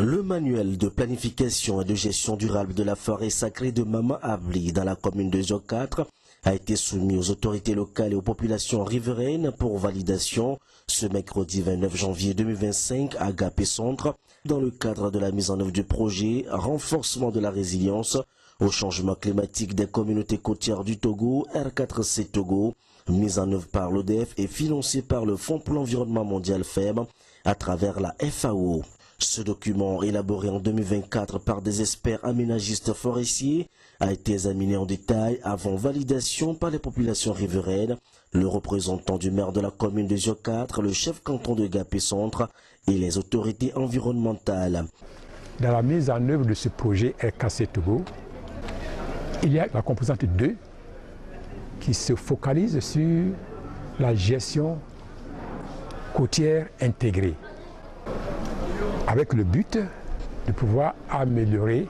Le manuel de planification et de gestion durable de la forêt sacrée de Mama Avli dans la commune de Zio 4 a été soumis aux autorités locales et aux populations riveraines pour validation ce mercredi 29 janvier 2025 à Gapé Centre dans le cadre de la mise en œuvre du projet renforcement de la résilience au changement climatique des communautés côtières du Togo, R4C Togo, mise en œuvre par l'ODF et financé par le Fonds pour l'environnement mondial FEM à travers la FAO. Ce document, élaboré en 2024 par des experts aménagistes forestiers, a été examiné en détail avant validation par les populations riveraines, le représentant du maire de la commune de Zio 4, le chef canton de Gapé Centre et les autorités environnementales. Dans la mise en œuvre de ce projet R4C Togo, il y a la composante 2 qui se focalise sur la gestion côtière intégrée, avec le but de pouvoir améliorer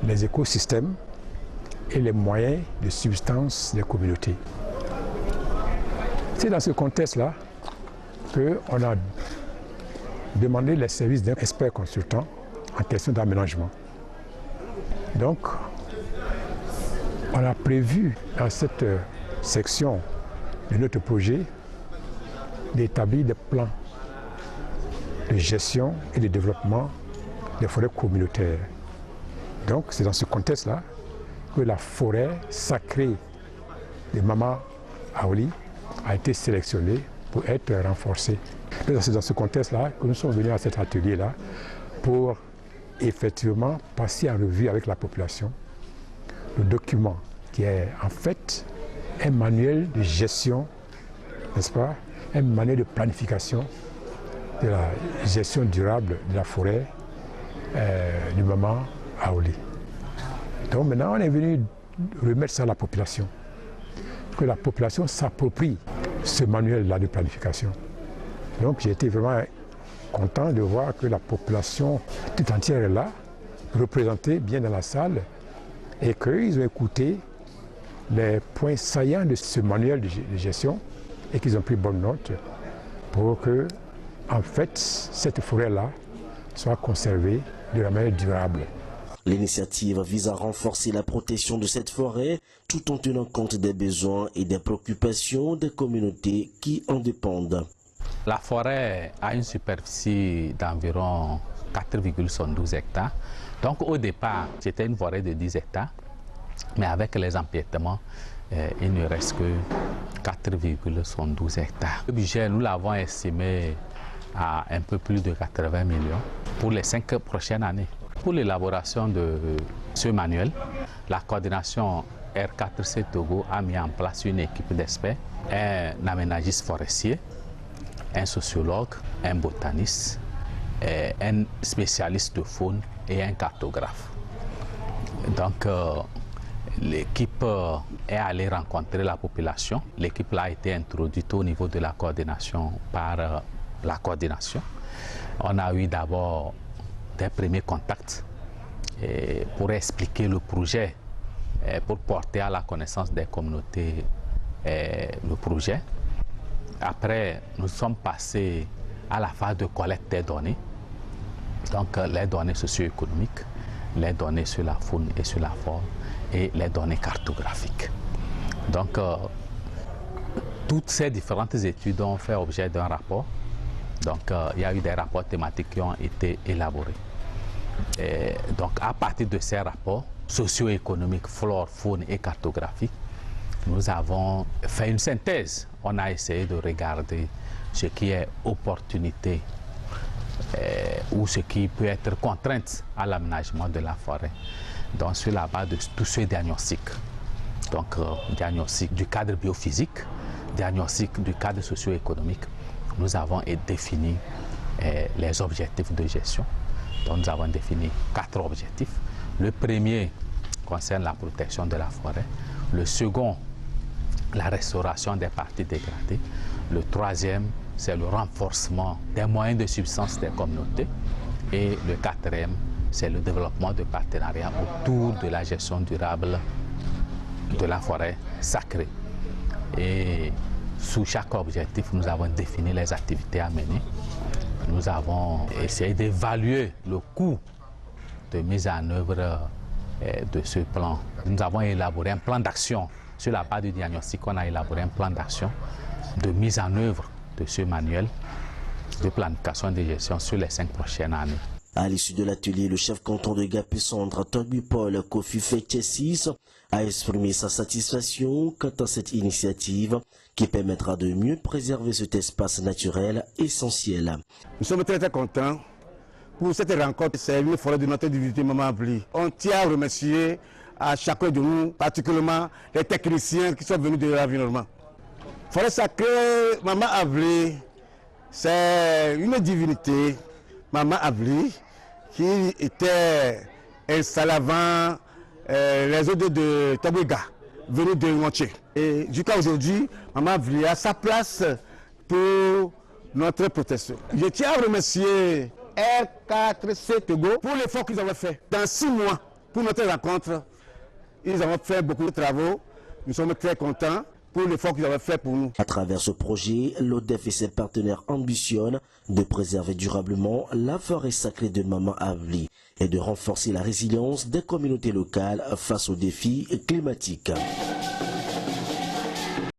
les écosystèmes et les moyens de subsistance des communautés. C'est dans ce contexte-là qu'on a demandé les services d'un expert consultant en question d'aménagement. Donc, on a prévu dans cette section de notre projet d'établir des plans de gestion et de développement des forêts communautaires. Donc c'est dans ce contexte-là que la forêt sacrée de Mama Avli a été sélectionnée pour être renforcée. C'est dans ce contexte-là que nous sommes venus à cet atelier-là pour effectivement passer en revue avec la population le document qui est en fait un manuel de gestion, n'est-ce pas, un manuel de planification de la gestion durable de la forêt du Mama Avli. Donc maintenant on est venu remettre ça à la population, que la population s'approprie ce manuel-là de planification. Donc j'ai été vraiment content de voir que la population tout entière est là, représentée bien dans la salle, et qu'ils ont écouté les points saillants de ce manuel de gestion et qu'ils ont pris bonne note pour que, en fait, cette forêt-là soit conservée de la manière durable. L'initiative vise à renforcer la protection de cette forêt tout en tenant compte des besoins et des préoccupations des communautés qui en dépendent. La forêt a une superficie d'environ 4,72 hectares. Donc au départ, c'était une forêt de 10 hectares, mais avec les empiètements, il ne reste que 4,72 hectares. Le budget, nous l'avons estimé à un peu plus de 80 millions pour les 5 prochaines années. Pour l'élaboration de ce manuel, la coordination R4C Togo a mis en place une équipe d'experts, un aménagiste forestier, un sociologue, un botaniste, un spécialiste de faune et un cartographe. Donc l'équipe est allée rencontrer la population. L'équipe a été introduite au niveau de la coordination par la coordination. On a eu d'abord des premiers contacts pour expliquer le projet, pour porter à la connaissance des communautés le projet. Après, nous sommes passés à la phase de collecte des données, donc les données socio-économiques, les données sur la faune et sur la flore et les données cartographiques. Donc, toutes ces différentes études ont fait objet d'un rapport. Donc, il y a eu des rapports thématiques qui ont été élaborés. Et donc, à partir de ces rapports socio-économiques, flore, faune et cartographiques, nous avons fait une synthèse. On a essayé de regarder ce qui est opportunité ou ce qui peut être contrainte à l'aménagement de la forêt. Donc, sur la base de tous ces diagnostics. Donc, diagnostic du cadre biophysique, diagnostic du cadre socio-économique, nous avons défini les objectifs de gestion. Donc, nous avons défini 4 objectifs. Le premier concerne la protection de la forêt. Le second, la restauration des parties dégradées. Le troisième, c'est le renforcement des moyens de subsistance des communautés. Et le quatrième, c'est le développement de partenariats autour de la gestion durable de la forêt sacrée. Et sous chaque objectif, nous avons défini les activités à mener Nous avons essayé d'évaluer le coût de mise en œuvre de ce plan. Nous avons élaboré un plan d'action. Sur la base du diagnostic, on a élaboré un plan d'action de mise en œuvre de ce manuel de planification de gestion sur les 5 prochaines années. À l'issue de l'atelier, le chef canton de Gapé-Centre, Togbi Paul Kofi Fetchessis, a exprimé sa satisfaction quant à cette initiative qui permettra de mieux préserver cet espace naturel essentiel. Nous sommes très contents pour cette rencontre. C'est une forêt de notre divinité Maman Avli. On tient à remercier à chacun de nous, particulièrement les techniciens qui sont venus de l'environnement. Forêt sacrée Maman Avli, c'est une divinité Maman Avli qui était installée avant les eaux de Tobega, venus de Montier. Et jusqu'à aujourd'hui, Maman Avli a sa place pour notre protection. Je tiens à remercier R4C Togo pour l'effort qu'ils ont fait. Dans 6 mois, pour notre rencontre, ils ont fait beaucoup de travaux. Nous sommes très contents pour l'effort qu'ils ont fait pour nous. À travers ce projet, l'ODEF et ses partenaires ambitionnent de préserver durablement la forêt sacrée de Maman Avli et de renforcer la résilience des communautés locales face aux défis climatiques.